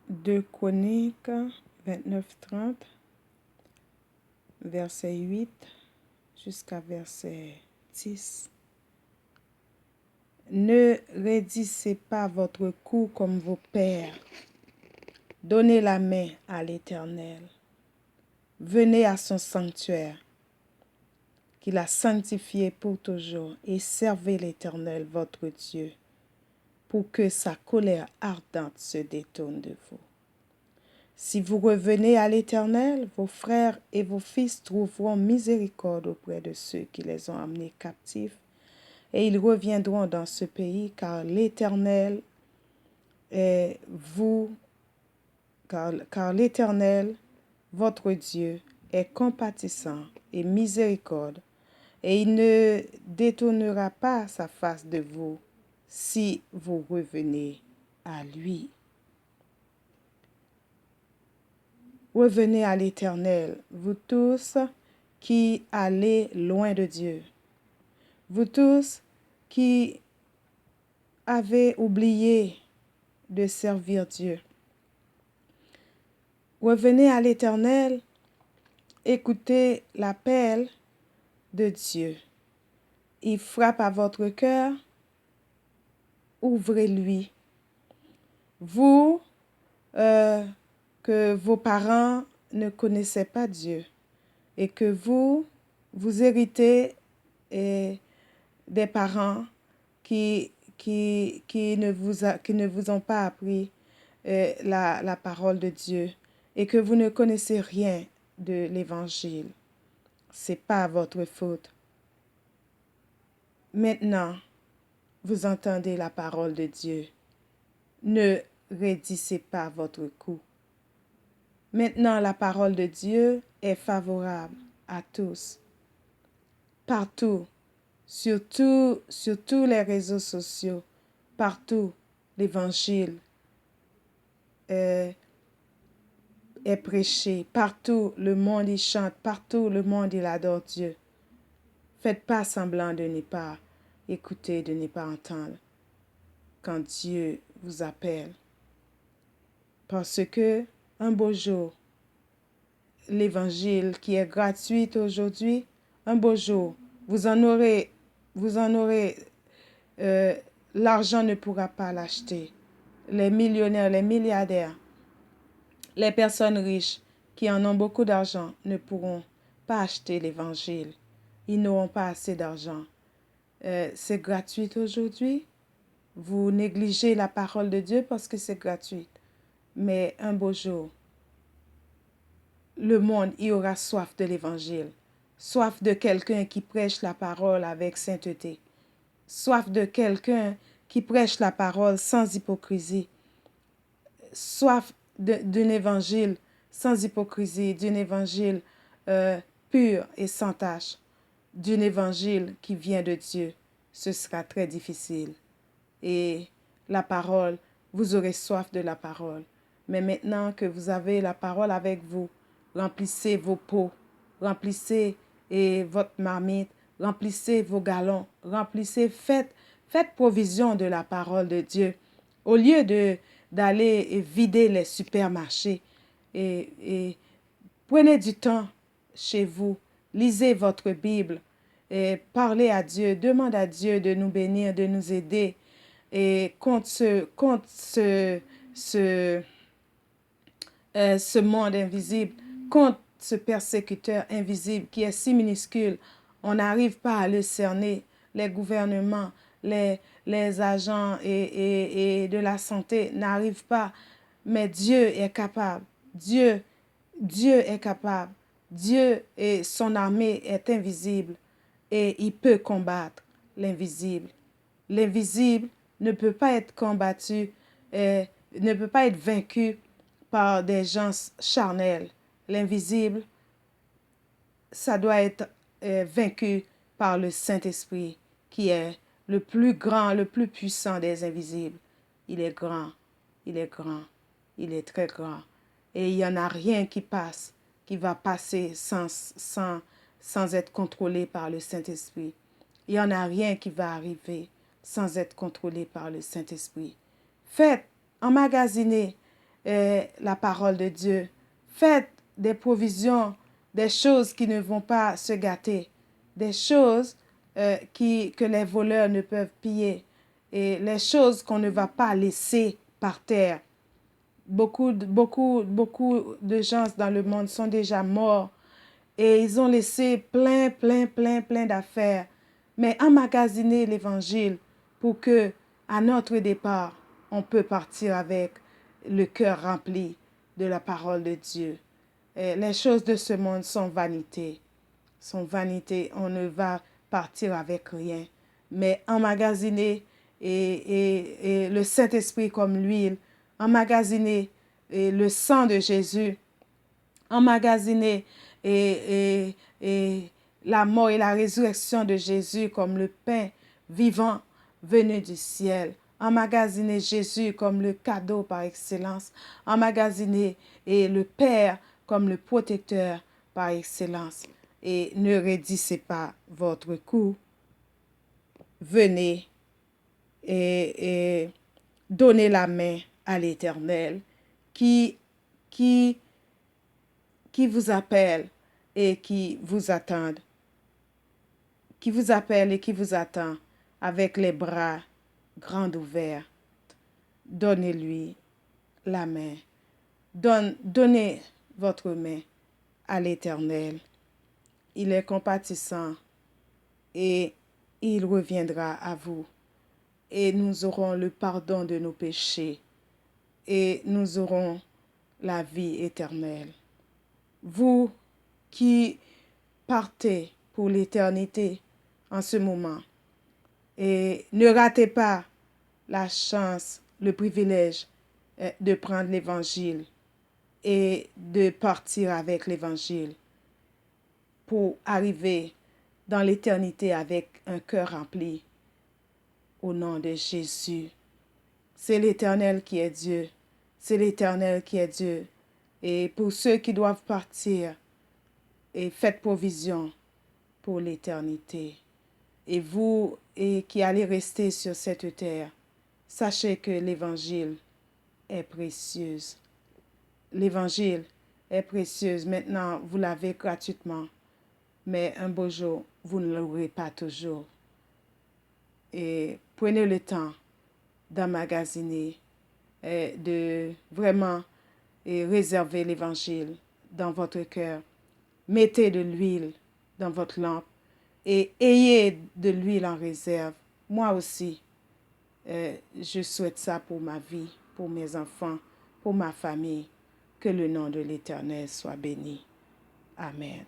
2 Chroniques 29-30, verset 8 jusqu'à verset 10. Ne raidissez pas votre cou comme vos pères. Donnez la main à l'Éternel. Venez à son sanctuaire, qu'il a sanctifié pour toujours, et servez l'Éternel votre Dieu, pour que sa colère ardente se détourne de vous. Si vous revenez à l'Éternel, vos frères et vos fils trouveront miséricorde auprès de ceux qui les ont amenés captifs, et ils reviendront dans ce pays, car l'Éternel est vous, car l'Éternel, votre Dieu, est compatissant et miséricorde, et il ne détournera pas sa face de vous si vous revenez à lui. Revenez à l'Éternel, vous tous qui allez loin de Dieu, vous tous qui avez oublié de servir Dieu. Revenez à l'Éternel, écoutez l'appel de Dieu. Il frappe à votre cœur, ouvrez-lui. Vous, que vos parents ne connaissaient pas Dieu et que vous héritez des parents qui ne vous ont pas appris la parole de Dieu et que vous ne connaissez rien de l'Évangile. C'est pas votre faute. Maintenant, vous entendez la parole de Dieu. Ne raidissez pas votre cou. Maintenant, la parole de Dieu est favorable à tous, partout, sur tous les réseaux sociaux, partout, l'Évangile est prêché, partout, le monde y chante, partout, le monde il adore Dieu. Faites pas semblant de ne pas écouter, de ne pas entendre quand Dieu vous appelle. Parce que un beau jour, l'Évangile qui est gratuit aujourd'hui, un beau jour, vous en aurez, l'argent ne pourra pas l'acheter. Les millionnaires, les milliardaires, les personnes riches qui en ont beaucoup d'argent ne pourront pas acheter l'Évangile. Ils n'auront pas assez d'argent. C'est gratuit aujourd'hui. Vous négligez la parole de Dieu parce que c'est gratuit. Mais un beau jour, le monde y aura soif de l'Évangile, soif de quelqu'un qui prêche la parole avec sainteté, soif de quelqu'un qui prêche la parole sans hypocrisie, soif d'un évangile sans hypocrisie, d'un évangile pur et sans tache, d'un évangile qui vient de Dieu. Ce sera très difficile. Et la parole, vous aurez soif de la parole. Mais maintenant que vous avez la parole avec vous, remplissez vos pots, remplissez votre marmite, remplissez vos galons, remplissez, faites provision de la parole de Dieu. Au lieu d'aller vider les supermarchés, et prenez du temps chez vous, lisez votre Bible, et parlez à Dieu, demandez à Dieu de nous bénir, de nous aider, et contre ce monde invisible, contre ce persécuteur invisible qui est si minuscule, on n'arrive pas à le cerner. Les gouvernements, les agents et de la santé n'arrivent pas, mais Dieu est capable. Dieu est capable. Dieu et son armée est invisible et il peut combattre l'invisible. L'invisible ne peut pas être combattu, ne peut pas être vaincu par des gens charnels. L'invisible, ça doit être vaincu par le Saint-Esprit, qui est le plus grand, le plus puissant des invisibles. Il est grand, il est grand, il est très grand. Et il n'y en a rien qui passe, qui va passer sans être contrôlé par le Saint-Esprit. Il n'y en a rien qui va arriver sans être contrôlé par le Saint-Esprit. Faites, emmagasinez la parole de Dieu. Faites des provisions, des choses qui ne vont pas se gâter, des choses que les voleurs ne peuvent piller et les choses qu'on ne va pas laisser par terre. Beaucoup de gens dans le monde sont déjà morts et ils ont laissé plein d'affaires. Mais emmagasiner l'évangile pour que, à notre départ, on peut partir avec le cœur rempli de la parole de Dieu. Et les choses de ce monde sont vanité. Sont vanité. On ne va partir avec rien. Mais emmagasiner et le Saint-Esprit comme l'huile, emmagasiner le sang de Jésus, emmagasiner et la mort et la résurrection de Jésus comme le pain vivant venu du ciel. Emmagasiner Jésus comme le cadeau par excellence. Emmagasiner et le Père comme le protecteur par excellence. Et ne raidissez pas votre cou. Venez et donnez la main à l'Éternel qui vous appelle et qui vous attend. Qui vous appelle et qui vous attend avec les bras grands ouverts. Donnez-lui la main. Donnez votre main à l'Éternel. Il est compatissant et il reviendra à vous. Et nous aurons le pardon de nos péchés et nous aurons la vie éternelle. Vous qui partez pour l'éternité en ce moment, et ne ratez pas la chance, le privilège de prendre l'évangile et de partir avec l'évangile pour arriver dans l'éternité avec un cœur rempli au nom de Jésus. C'est l'Éternel qui est Dieu. C'est l'Éternel qui est Dieu. Et pour ceux qui doivent partir, et faites provision pour l'éternité. Et vous qui allez rester sur cette terre, sachez que l'Évangile est précieux. L'Évangile est précieux. Maintenant, vous l'avez gratuitement. Mais un beau jour, vous ne l'aurez pas toujours. Et prenez le temps d'emmagasiner, de vraiment réserver l'Évangile dans votre cœur. Mettez de l'huile dans votre lampe et ayez de l'huile en réserve. Moi aussi, je souhaite ça pour ma vie, pour mes enfants, pour ma famille. Que le nom de l'Éternel soit béni. Amen.